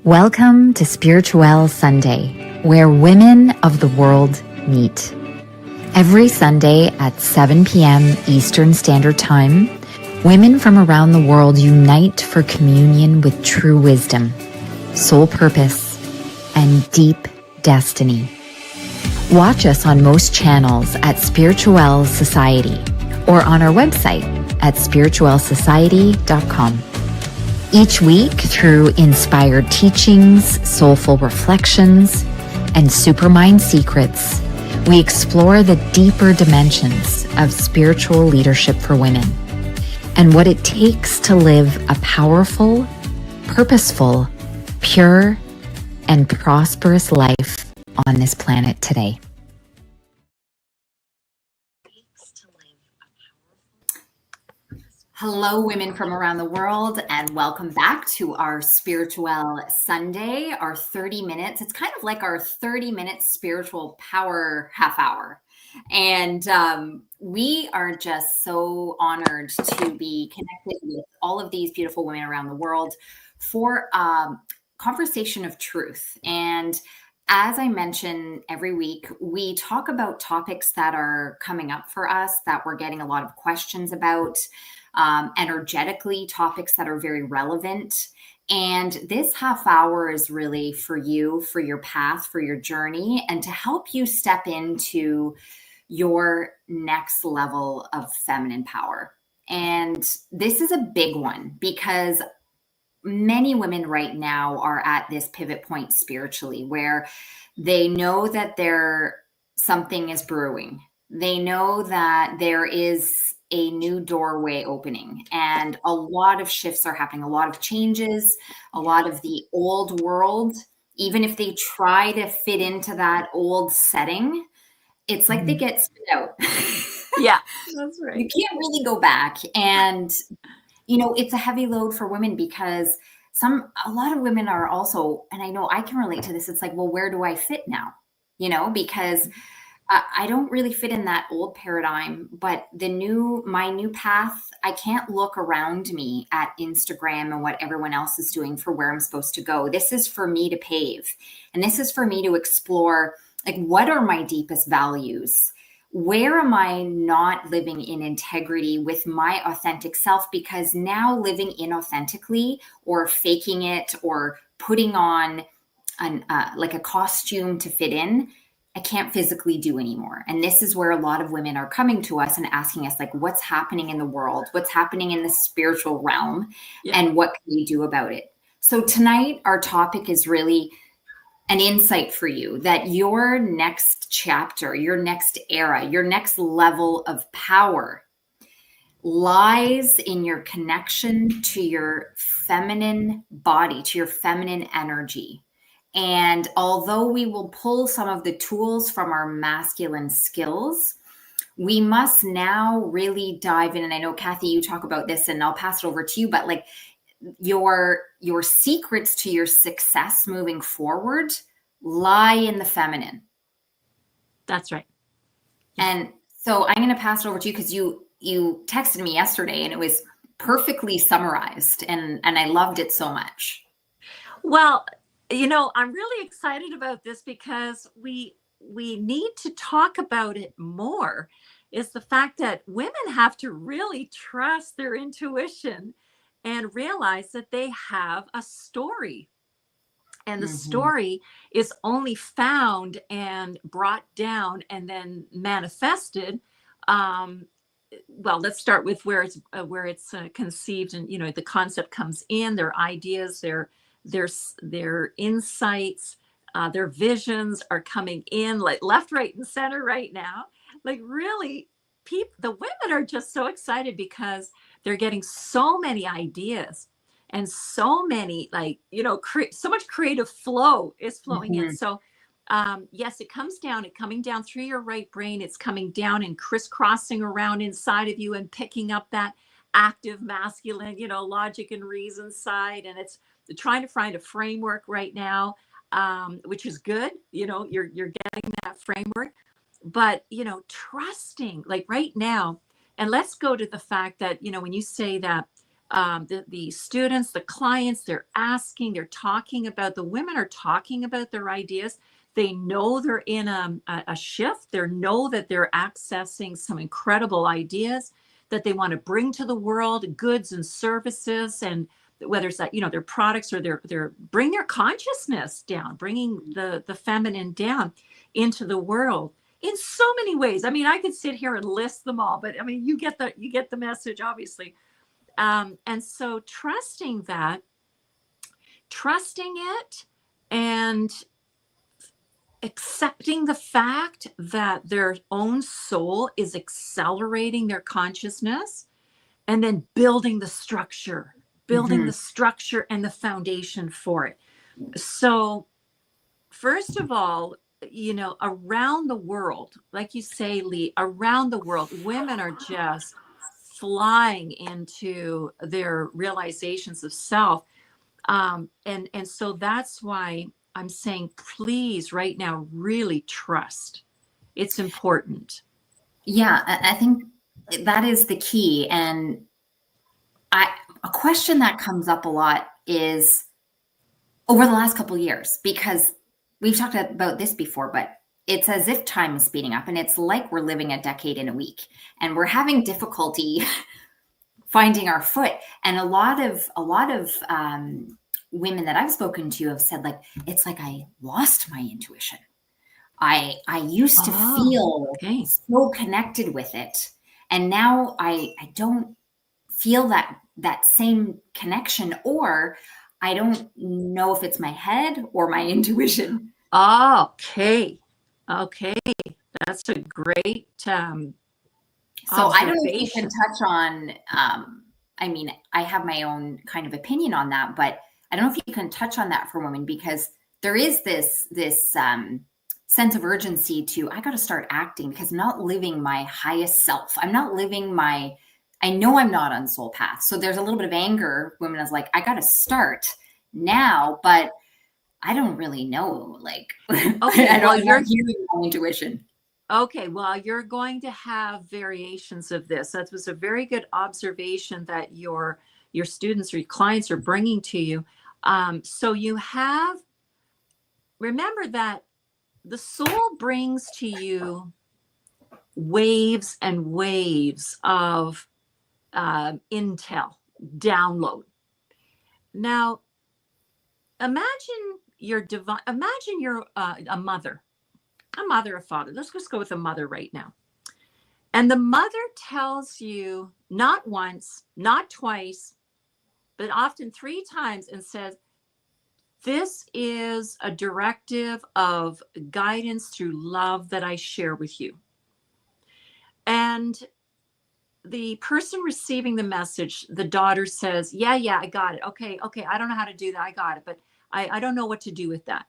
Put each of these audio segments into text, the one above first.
Welcome to Spirituelle Sunday, where women of the world meet. Every Sunday at 7 p.m. Eastern Standard Time, women from around the world unite for communion with true wisdom, soul purpose, and deep destiny. Watch us on most channels at Spirituelle Society or on our website at spirituellesociety.com. Each week, through inspired teachings, soulful reflections, and supermind secrets, we explore the deeper dimensions of spiritual leadership for women and what it takes to live a powerful, purposeful, pure, and prosperous life on this planet today. Hello, women from around the world, and welcome back to our Spirituelle Sunday, our 30 minutes. It's kind of like our 30-minute spiritual power half hour. And we are just so honored to be connected with all of these beautiful women around the world for conversation of truth. And as I mention every week, we talk about topics that are coming up for us that we're getting a lot of questions about. Energetically, topics that are very relevant. And this half hour is really for you, for your path, for your journey, and to help you step into your next level of feminine power. And this is a big one because many women right now are at this pivot point spiritually where they know that something is brewing. They know that there is a new doorway opening and a lot of shifts are happening, a lot of changes, a lot of the old world, even if they try to fit into that old setting, it's like they get spit out. Yeah, that's right. You can't really go back. And, it's a heavy load for women because a lot of women are also, and I know I can relate to this. It's like, well, where do I fit now? Because I don't really fit in that old paradigm, but my new path, I can't look around me at Instagram and what everyone else is doing for where I'm supposed to go. This is for me to pave. And this is for me to explore, like, what are my deepest values? Where am I not living in integrity with my authentic self? Because now living inauthentically or faking it or putting on like a costume to fit in, I can't physically do anymore. And this is where a lot of women are coming to us and asking us, like, what's happening in the world? What's happening in the spiritual realm? Yeah. And what can we do about it? So tonight, our topic is really an insight for you that your next chapter, your next era, your next level of power lies in your connection to your feminine body, to your feminine energy. And although we will pull some of the tools from our masculine skills, we must now really dive in. And I know, Kathy, you talk about this and I'll pass it over to you, but like your secrets to your success moving forward lie in the feminine. That's right. And so I'm going to pass it over to you because you texted me yesterday and it was perfectly summarized and I loved it so much. Well, I'm really excited about this because we need to talk about it more, is the fact that women have to really trust their intuition and realize that they have a story. And the story is only found and brought down and then manifested. Well, let's start with where it's conceived, and the concept comes in, their ideas, their insights, their visions are coming in like left, right, and center right now. Like really, the women are just so excited because they're getting so many ideas and so many, so much creative flow is flowing in. So yes, coming down through your right brain. It's coming down and crisscrossing around inside of you and picking up that active masculine, logic and reason side. And it's trying to find a framework right now, which is good. You're getting that framework, but trusting, like right now. And let's go to the fact that when you say that the students, the clients, they're asking, they're talking about, the women are talking about their ideas. They know they're in a shift. They know that they're accessing some incredible ideas that they want to bring to the world, goods and services, and whether it's that, their products, or their bring their consciousness down, bringing the feminine down into the world in so many ways. I mean, I could sit here and list them all, but I mean, you get the message, obviously. And so trusting it, and accepting the fact that their own soul is accelerating their consciousness, and then building the structure and the foundation for it. So first of all, around the world, like you say, Lee, around the world, women are just flying into their realizations of self. And so that's why I'm saying, please, right now, really trust. It's important. Yeah, I think that is the key. And a question that comes up a lot is over the last couple of years, because we've talked about this before, but it's as if time is speeding up, and it's like we're living a decade in a week, and we're having difficulty finding our foot. And a lot of women that I've spoken to have said, like, it's like I lost my intuition. I used to feel so connected with it, and now I don't feel that same connection, or I don't know if it's my head or my intuition. Okay. That's a great So I don't know if you can touch on, I mean, I have my own kind of opinion on that, but I don't know if you can touch on that for women, because there is this sense of urgency to, I got to start acting, because I'm not living my highest self. I'm not living I know I'm not on soul path. So there's a little bit of anger. Women is like, I got to start now, but I don't really know. Like, okay, I don't know, hearing my intuition. Okay, well, you're going to have variations of this. That was a very good observation that your students or your clients are bringing to you. So remember that the soul brings to you waves and waves of intel, download. Now, imagine you're a mother, a father. Let's just go with a mother right now. And the mother tells you not once, not twice, but often 3 times, and says, this is a directive of guidance through love that I share with you. And the person receiving the message, the daughter says, yeah, I got it. Okay, I don't know how to do that. I got it, but I don't know what to do with that.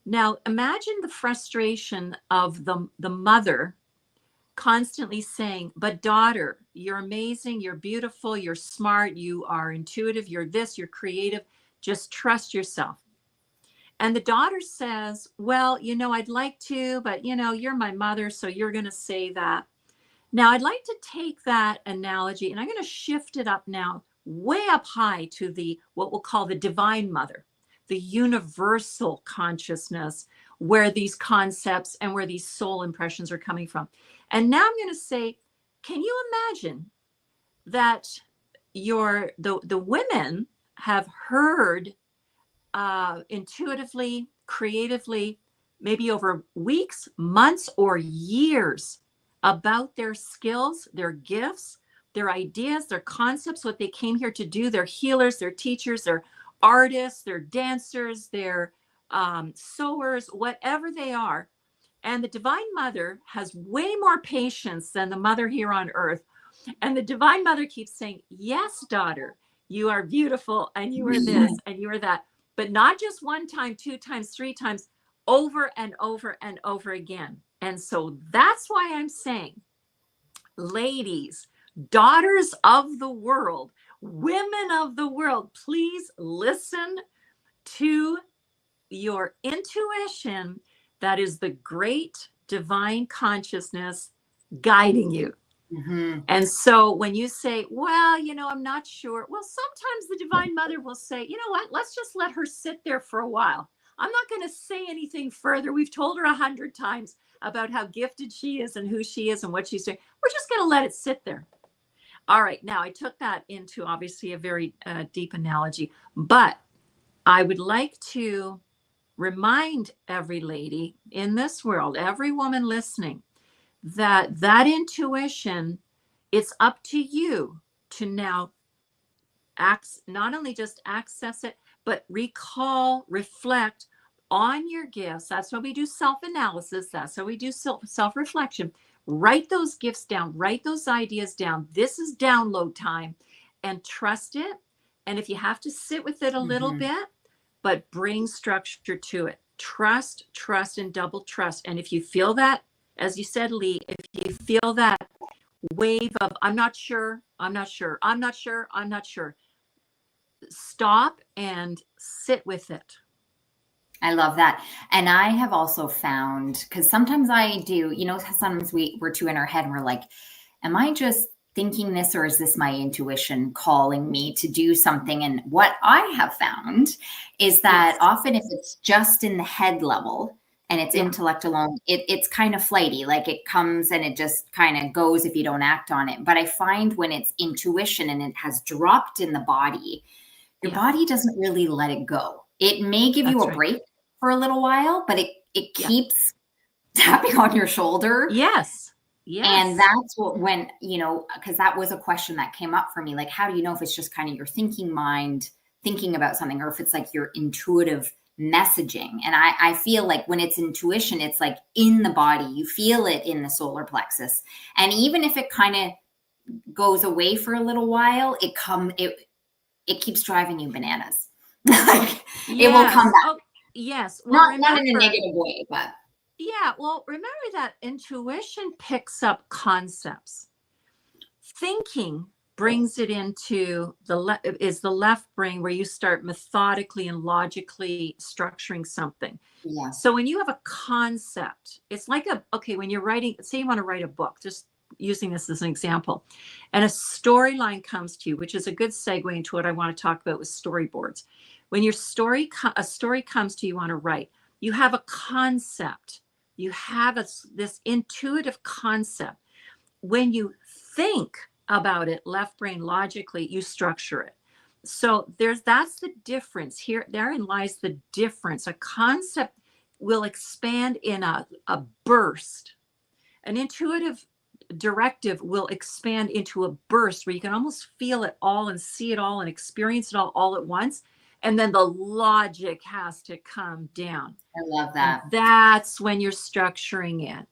Now, imagine the frustration of the mother constantly saying, but daughter, you're amazing, you're beautiful, you're smart, you are intuitive, you're this, you're creative, just trust yourself. And the daughter says, well, I'd like to, but you're my mother, so you're going to say that. Now, I'd like to take that analogy, and I'm going to shift it up now, way up high to what we'll call the divine mother, the universal consciousness, where these concepts and where these soul impressions are coming from. And now I'm going to say, can you imagine that the women have heard intuitively, creatively, maybe over weeks, months, or years about their skills, their gifts, their ideas, their concepts, what they came here to do. They're healers, they're teachers, they're artists, they're dancers, they're sewers, whatever they are. And the Divine Mother has way more patience than the mother here on earth. And the Divine Mother keeps saying, yes, daughter, you are beautiful, and you are this, and you are that. But not just 1 time, 2 times, 3 times, over and over and over again. And so that's why I'm saying, ladies, daughters of the world, women of the world, please listen to your intuition. That is the great divine consciousness guiding you. Mm-hmm. And so when you say, well, I'm not sure. Well, sometimes the Divine Mother will say, you know what, let's just let her sit there for a while. I'm not going to say anything further. We've told her 100 times about how gifted she is and who she is and what she's doing. We're just going to let it sit there. All right. Now, I took that into obviously a very deep analogy, but I would like to remind every lady in this world, every woman listening, that intuition, it's up to you to now not only just access it, but recall, reflect on your gifts. That's why we do self-analysis. That's how we do self-reflection. Write those gifts down, write those ideas down. This is download time, and trust it. And if you have to sit with it a little Mm-hmm. bit, but bring structure to it. Trust, and double trust. And if you feel that, as you said, Lee, if you feel that wave of, I'm not sure, stop and sit with it. I love that. And I have also found, because sometimes I do, sometimes we're too in our head and we're like, am I just thinking this, or is this my intuition calling me to do something? And what I have found is that Yes. often if it's just in the head level and it's Yeah. intellect alone, it's kind of flighty. Like it comes and it just kind of goes if you don't act on it. But I find when it's intuition and it has dropped in the body, your Yeah. body doesn't really let it go. It may give you That's a right. break for a little while, but it Yeah. keeps tapping on your shoulder. Yes. And Yes. that's when, because that was a question that came up for me. Like, how do you know if it's just kind of your thinking mind thinking about something, or if it's like your intuitive messaging? And I feel like when it's intuition, it's like in the body, you feel it in the solar plexus. And even if it kind of goes away for a little while, it keeps driving you bananas. Like it will come Yes. back. Oh, yes. Well, Not in a remember, negative way, but yeah, well, remember that intuition picks up concepts. Thinking brings it into the left brain, where you start methodically and logically structuring something. yeah. So when you have a concept, it's like when you're writing, say you want to write a book, just using this as an example, and a storyline comes to you, which is a good segue into what I want to talk about with storyboards. When a story comes to you, want to write, you have a concept, you have this intuitive concept. When you think about it, left brain logically, you structure it. So that's the difference here. Therein lies the difference. A concept will expand in a burst. An intuitive directive will expand into a burst where you can almost feel it all and see it all and experience it all at once. And then the logic has to come down. I love And that. that's when you're structuring it.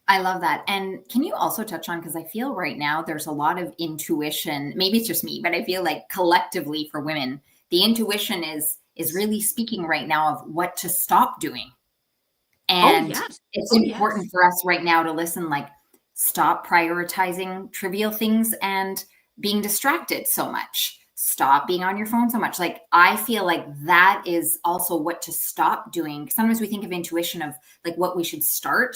I love that. And can you also touch on, because I feel right now there's a lot of intuition, maybe it's just me, but I feel like collectively for women, the intuition is really speaking right now of what to stop doing. Oh, And yes. it's Oh, yes. important for us right now to listen, like stop prioritizing trivial things and being distracted so much. Stop being on your phone so much. Like I feel like that is also what to stop doing. Sometimes we think of intuition of like what we should start,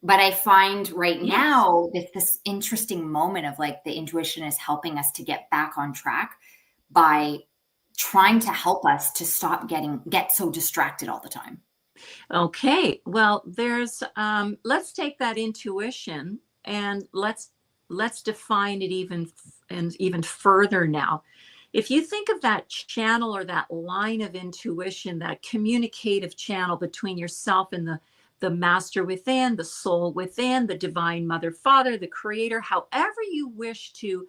but I find right Yes. now this interesting moment of like the intuition is helping us to get back on track by trying to help us to stop get so distracted all the time. Okay. Well, let's take that intuition and let's define it even further now. If you think of that channel or that line of intuition, that communicative channel between yourself and the master within, the soul within, the divine mother, father, the creator, however you wish to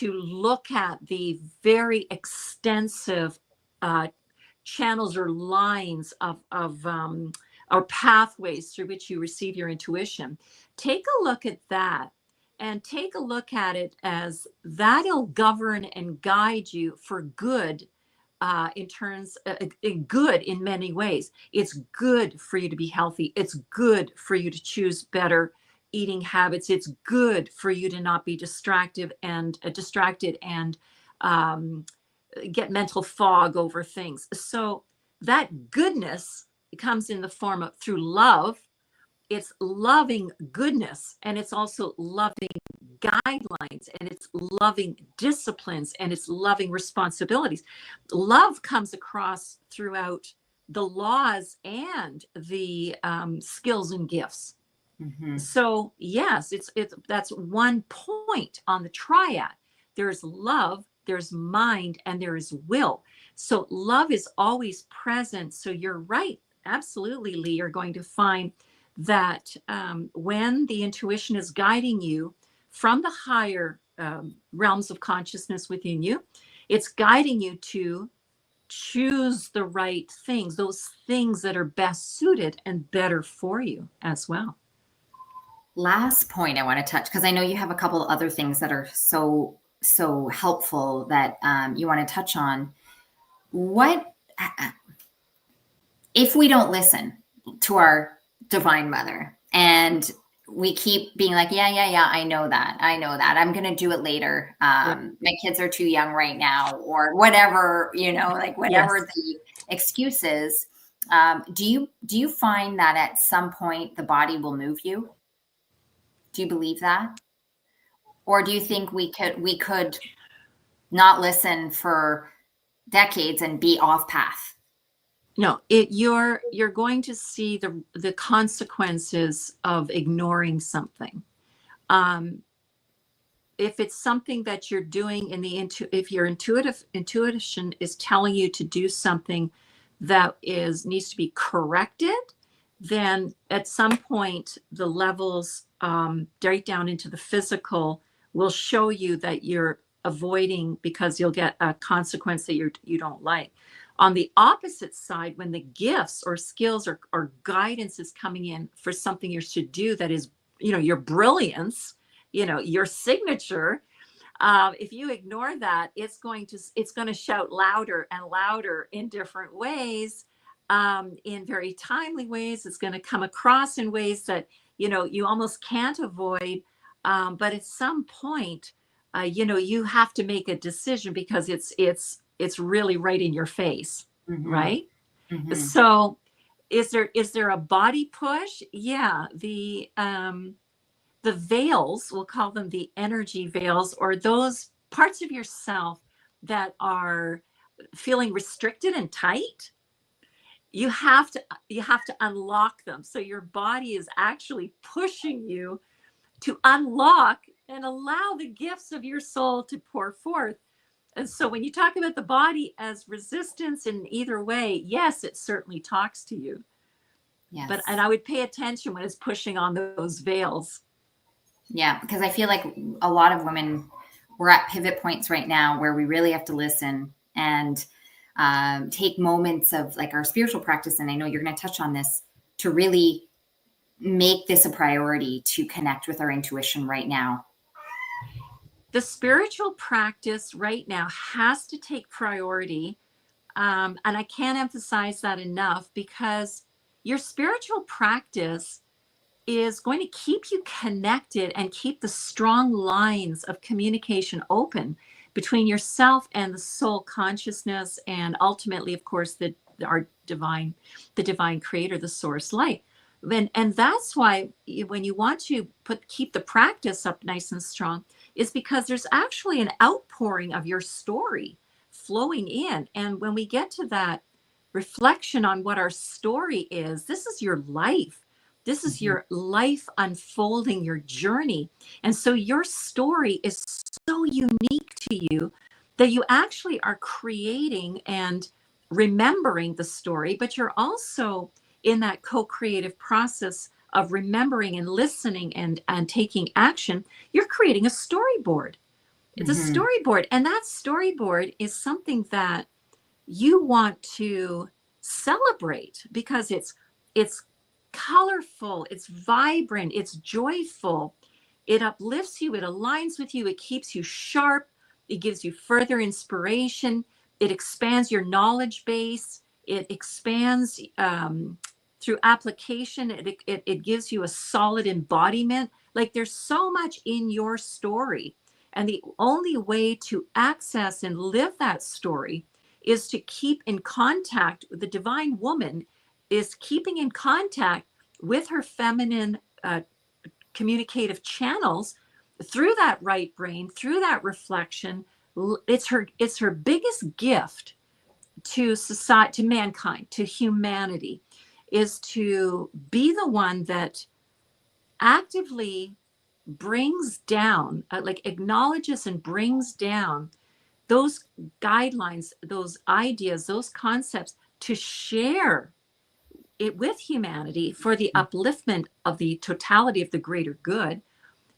look at the very extensive channels or lines of or pathways through which you receive your intuition, take a look at that and take a look at it as that'll govern and guide you for good, in terms good in many ways. It's good for you to be healthy. It's good for you to choose better eating habits. It's good for you to not be distracted and get mental fog over things. So that goodness comes in the form of through love, it's loving goodness, and it's also loving guidelines, and it's loving disciplines, and it's loving responsibilities. Love comes across throughout the laws and the skills and gifts. Mm-hmm. So yes, it's that's one point on the triad. There's love, there's mind, and there is will. So love is always present. So you're right, absolutely, Lee. You're going to find that when the intuition is guiding you from the higher realms of consciousness within you, it's guiding you to choose the right things, those things that are best suited and better for you as well. Last point I want to touch, because I know you have a couple other things that are so helpful that you want to touch on. What if we don't listen to our divine mother and we keep being like, yeah, I know that, I'm going to do it later. My kids are too young right now, or whatever, like whatever Yes. the excuse is. Do you find that at some point the body will move you? Do you believe that? Or do you think we could not listen for decades and be off path? No, you're going to see the consequences of ignoring something. If it's something that you're doing if your intuition is telling you to do something that needs to be corrected, then at some point the levels right down into the physical will show you that you're avoiding, because you'll get a consequence that you don't like. On the opposite side, when the gifts or skills or guidance is coming in for something you should do that is, your brilliance, your signature, if you ignore that, it's going to shout louder and louder in different ways, in very timely ways. It's going to come across in ways that you almost can't avoid. But at some point, you have to make a decision, because it's really right in your face, Mm-hmm. right? Mm-hmm. So, is there a body push? Yeah, the veils, we'll call them the energy veils, or those parts of yourself that are feeling restricted and tight. You have to unlock them. So your body is actually pushing you to unlock and allow the gifts of your soul to pour forth. And so when you talk about the body as resistance in either way, yes, it certainly talks to you. Yes. And I would pay attention when it's pushing on those veils. Yeah, because I feel like a lot of women, we're at pivot points right now where we really have to listen and take moments of like our spiritual practice. And I know you're going to touch on this, to really make this a priority to connect with our intuition right now. The spiritual practice right now has to take priority. And I can't emphasize that enough, because your spiritual practice is going to keep you connected and keep the strong lines of communication open between yourself and the soul consciousness, and ultimately, of course, the divine creator, the source light. And that's why when you want to keep the practice up nice and strong, is because there's actually an outpouring of your story flowing in. And when we get to that reflection on what our story is, this is your life. This is your life unfolding, your journey. And so your story is so unique to you that you actually are creating and remembering the story, but you're also in that co-creative process of remembering and listening and taking action. You're creating a storyboard. It's a storyboard. And that storyboard is something that you want to celebrate, because it's colorful, it's vibrant, it's joyful, it uplifts you, it aligns with you, it keeps you sharp, it gives you further inspiration, it expands your knowledge base, it expands through application, it gives you a solid embodiment. Like, there's so much in your story, and the only way to access and live that story is to keep in contact with the divine woman, is keeping in contact with her feminine communicative channels through that right brain, through that reflection. It's her biggest gift to society, to mankind, to humanity, is to be the one that actively brings down, like acknowledges and brings down those guidelines, those ideas, those concepts, to share it with humanity for the upliftment of the totality of the greater good.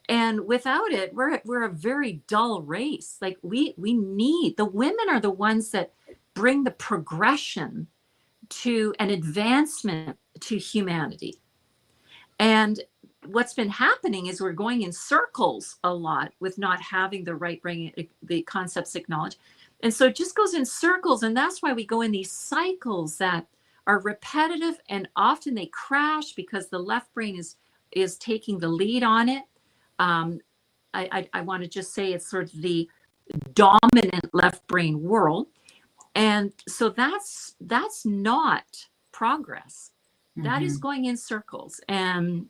And without it, we're a very dull race. Like we need, the women are the ones that bring the progression to an advancement to humanity. And what's been happening is we're going in circles a lot with not having the right brain, the concepts acknowledged. And so it just goes in circles. And that's why we go in these cycles that are repetitive, and often they crash because the left brain is taking the lead on it. I want to just say it's sort of the dominant left brain world. And so that's not progress. That is going in circles, and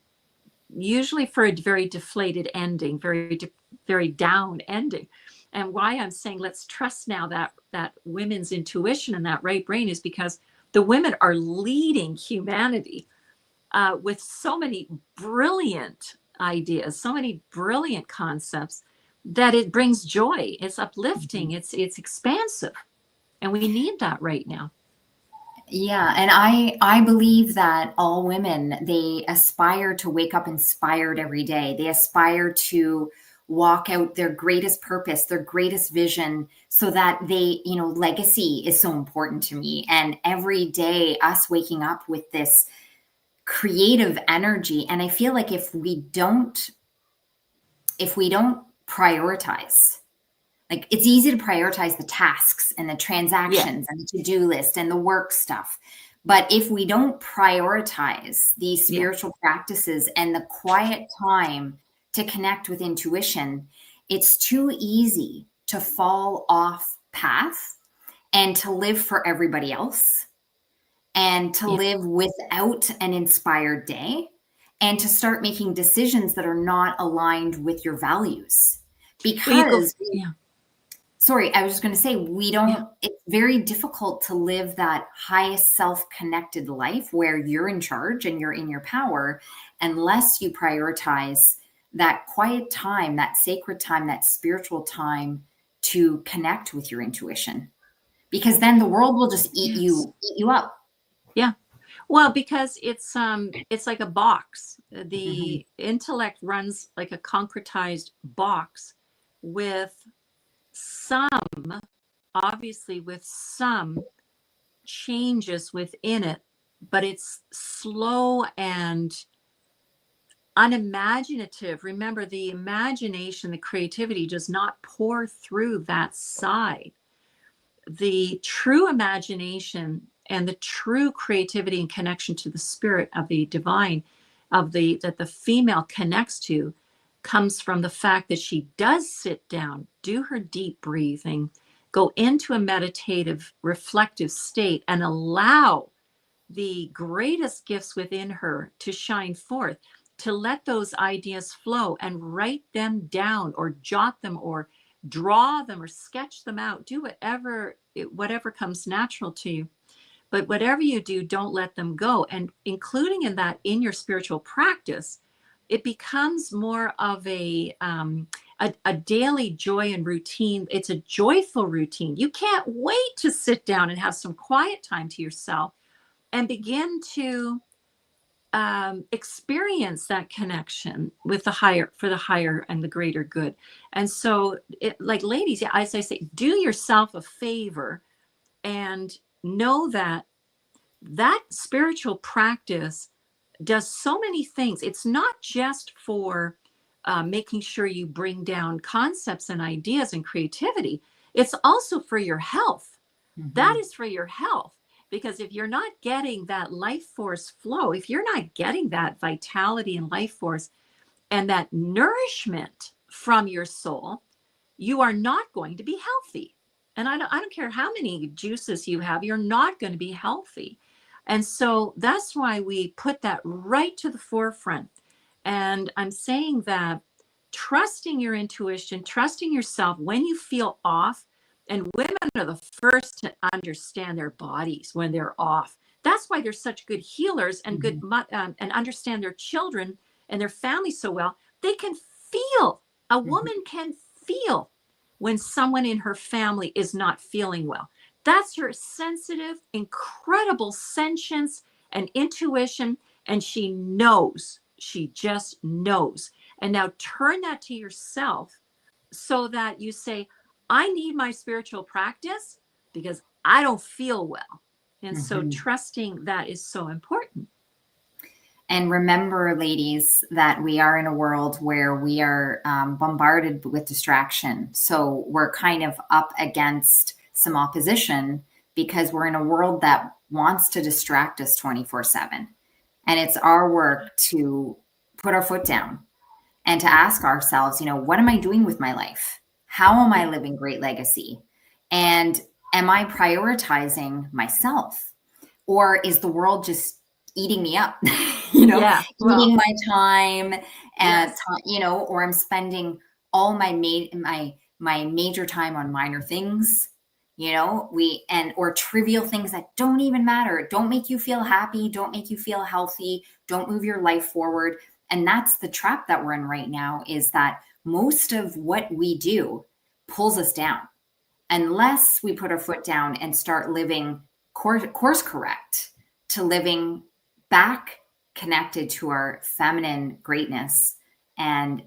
usually for a very deflated ending, very down ending. And why I'm saying let's trust now that women's intuition and that right brain is because the women are leading humanity with so many brilliant ideas, so many brilliant concepts, that it brings joy. It's uplifting. It's expansive, and we need that right now. Yeah, and I believe that all women, they aspire to wake up inspired every day. They aspire to walk out their greatest purpose, their greatest vision, so that they, legacy is so important to me. And every day us waking up with this creative energy, and I feel like if we don't prioritize, like it's easy to prioritize the tasks and the transactions and the to-do list and the work stuff. But if we don't prioritize these spiritual practices and the quiet time to connect with intuition, it's too easy to fall off path and to live for everybody else, and to live without an inspired day, and to start making decisions that are not aligned with your values. Because sorry, I was just going to say, it's very difficult to live that highest self-connected life where you're in charge and you're in your power, unless you prioritize that quiet time, that sacred time, that spiritual time to connect with your intuition. Because then the world will just eat you up. Yeah. Well, because it's like a box. The intellect runs like a concretized box with obviously with some changes within it, but it's slow and unimaginative. Remember, the imagination, the creativity does not pour through that side. The true imagination and the true creativity and connection to the spirit of the divine, that the female connects to, comes from the fact that she does sit down, do her deep breathing, go into a meditative, reflective state, and allow the greatest gifts within her to shine forth, to let those ideas flow and write them down or jot them or draw them or sketch them out. Do whatever comes natural to you. But whatever you do, don't let them go. And including in that, in your spiritual practice, it becomes more of a daily joy and routine. It's a joyful routine. You can't wait to sit down and have some quiet time to yourself and begin to experience that connection with the higher, for the higher and the greater good. And so, like ladies, as I say, do yourself a favor and know that spiritual practice does so many things. It's not just for making sure you bring down concepts and ideas and creativity. It's also for your health. That is for your health. Because if you're not getting that life force flow, if you're not getting that vitality and life force and that nourishment from your soul, you are not going to be healthy. And I don't care how many juices you have, you're not going to be healthy. And so that's why we put that right to the forefront. And I'm saying that trusting your intuition, trusting yourself when you feel off, and women are the first to understand their bodies when they're off. That's why they're such good healers and good and understand their children and their family so well. They can feel. A woman can feel when someone in her family is not feeling well. That's her sensitive, incredible sentience and intuition. And she knows, she just knows. And now turn that to yourself so that you say, I need my spiritual practice because I don't feel well. And so trusting that is so important. And remember, ladies, that we are in a world where we are bombarded with distraction. So we're kind of up against some opposition because we're in a world that wants to distract us 24/7. And it's our work to put our foot down and to ask ourselves, what am I doing with my life? How am I living great legacy? And am I prioritizing myself? Or is the world just eating me up? Eating my time and, or I'm spending all my major time on minor things, or trivial things that don't even matter. Don't make you feel happy. Don't make you feel healthy. Don't move your life forward. And that's the trap that we're in right now, is that most of what we do pulls us down unless we put our foot down and start living course correct to living back connected to our feminine greatness and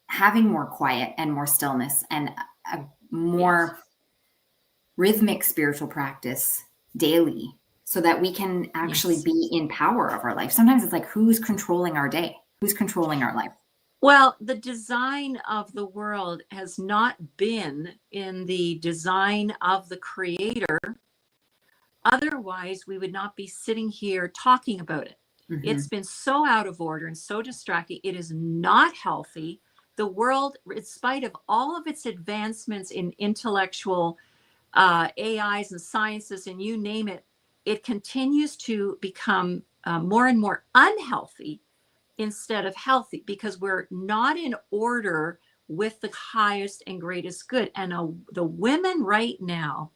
having more quiet and more stillness and a more rhythmic spiritual practice daily so that we can actually be in power of our life. Sometimes it's like, who's controlling our day? Who's controlling our life? Well, the design of the world has not been in the design of the creator. Otherwise, we would not be sitting here talking about it. It's been so out of order and so distracting. It is not healthy. The world, in spite of all of its advancements in intellectual AIs and sciences and you name it, it continues to become more and more unhealthy instead of healthy because we're not in order with the highest and greatest good. And the women right now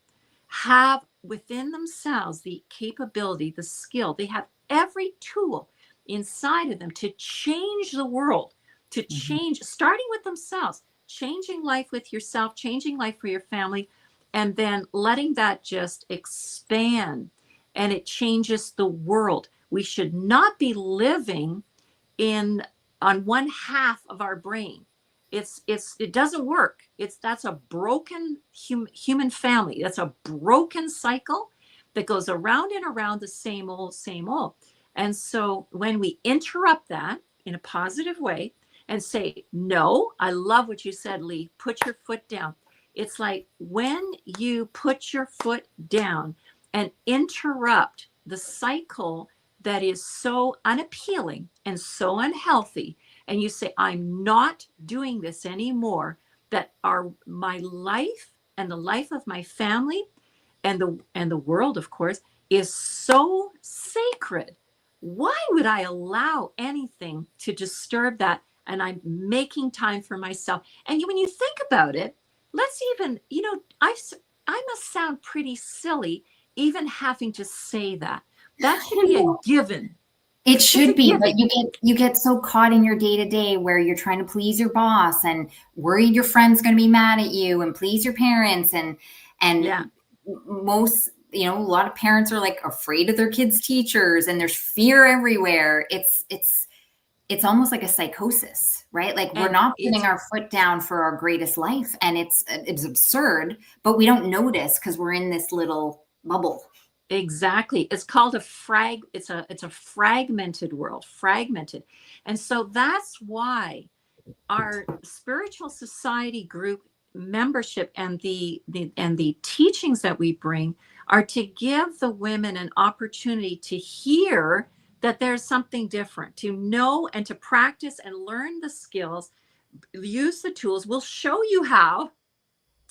have within themselves the capability, the skill, they have every tool inside of them to change the world, to change, starting with themselves, changing life with yourself, changing life for your family, and then letting that just expand, and it changes the world. We should not be living on one half of our brain. It doesn't work. That's a broken human family. That's a broken cycle that goes around and around the same old, same old. And so when we interrupt that in a positive way and say, no, I love what you said, Lee, put your foot down. It's like when you put your foot down and interrupt the cycle that is so unappealing and so unhealthy, and you say, I'm not doing this anymore, that my life and the life of my family and the world, of course, is so sacred. Why would I allow anything to disturb that? And I'm making time for myself. And when you think about it, let's even, I must sound pretty silly even having to say that. That should be a given. It should be, but you get so caught in your day-to-day where you're trying to please your boss and worried your friend's going to be mad at you and please your parents and most, a lot of parents are like afraid of their kids' teachers and there's fear everywhere. It's almost like a psychosis, right? Like we're not putting our foot down for our greatest life, and it's absurd, but we don't notice because we're in this little bubble. Exactly. It's called it's a fragmented world, fragmented. And so that's why our spiritual society group membership and the teachings that we bring are to give the women an opportunity to hear that there's something different, to know and to practice and learn the skills, use the tools. We'll show you how,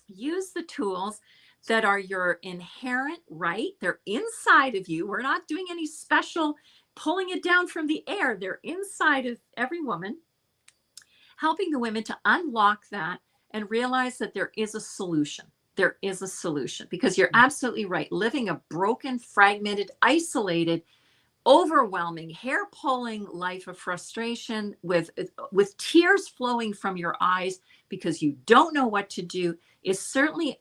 use the tools that are your inherent right. They're inside of you. We're not doing any special pulling it down from the air. They're inside of every woman, helping the women to unlock that and realize that there is a solution. There is a solution, because you're absolutely right. Living a broken, fragmented, isolated, overwhelming, hair pulling life of frustration with tears flowing from your eyes because you don't know what to do is certainly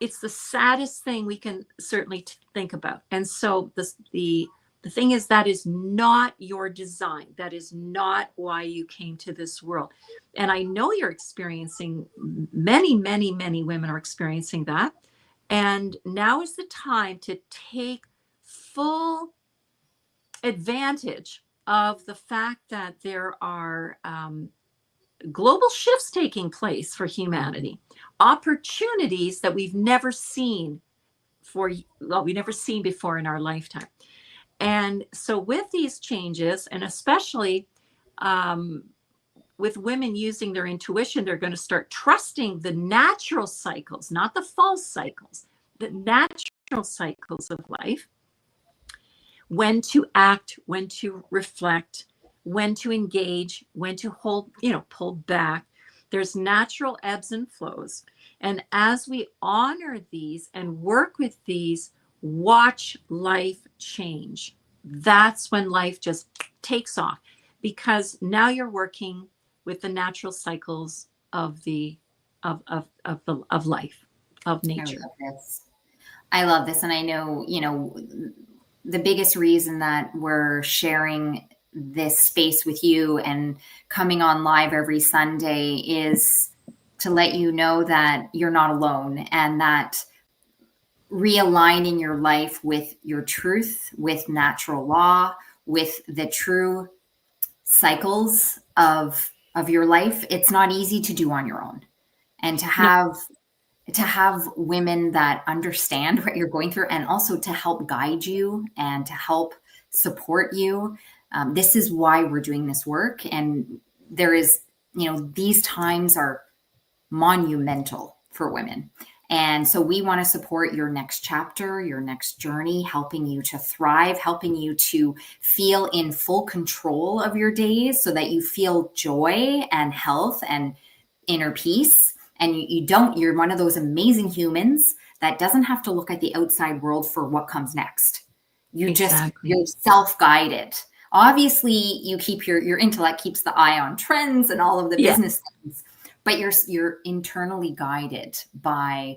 it's the saddest thing we can certainly think about. And so the thing is, that is not your design. That is not why you came to this world. And I know you're experiencing, many, many, many women are experiencing that. And now is the time to take full advantage of the fact that there are global shifts taking place for humanity, opportunities that we've never seen we've never seen before in our lifetime. And so with these changes, and especially with women using their intuition, they're going to start trusting the natural cycles, not the false cycles, the natural cycles of life, when to act, when to reflect, when to engage, when to hold, pull back. There's natural ebbs and flows. And as we honor these and work with these, watch life change. That's when life just takes off, because now you're working with the natural cycles of life, of nature. I love this. And I know, the biggest reason that we're sharing this space with you and coming on live every Sunday is to let you know that you're not alone, and that realigning your life with your truth, with natural law, with the true cycles of your life, it's not easy to do on your own. And to have women that understand what you're going through, and also to help guide you and to help support you. This is why we're doing this work. And there is, these times are monumental for women. And so we want to support your next chapter, your next journey, helping you to thrive, helping you to feel in full control of your days so that you feel joy and health and inner peace. And you're one of those amazing humans that doesn't have to look at the outside world for what comes next. You're self-guided. Obviously, you keep your intellect keeps the eye on trends and all of the business things, but you're internally guided by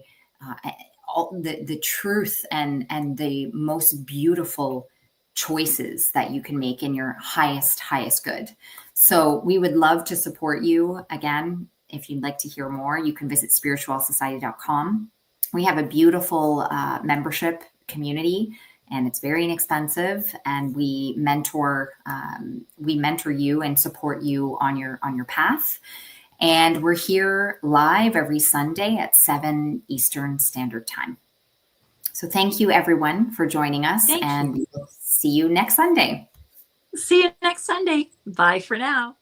all the truth and the most beautiful choices that you can make in your highest good. So we would love to support you. Again, if you'd like to hear more, you can visit spiritualsociety.com. We have a beautiful membership community, and it's very inexpensive. And we mentor you and support you on your path. And we're here live every Sunday at 7 Eastern Standard Time. So thank you, everyone, for joining us. And we will see you next Sunday. See you next Sunday. Bye for now.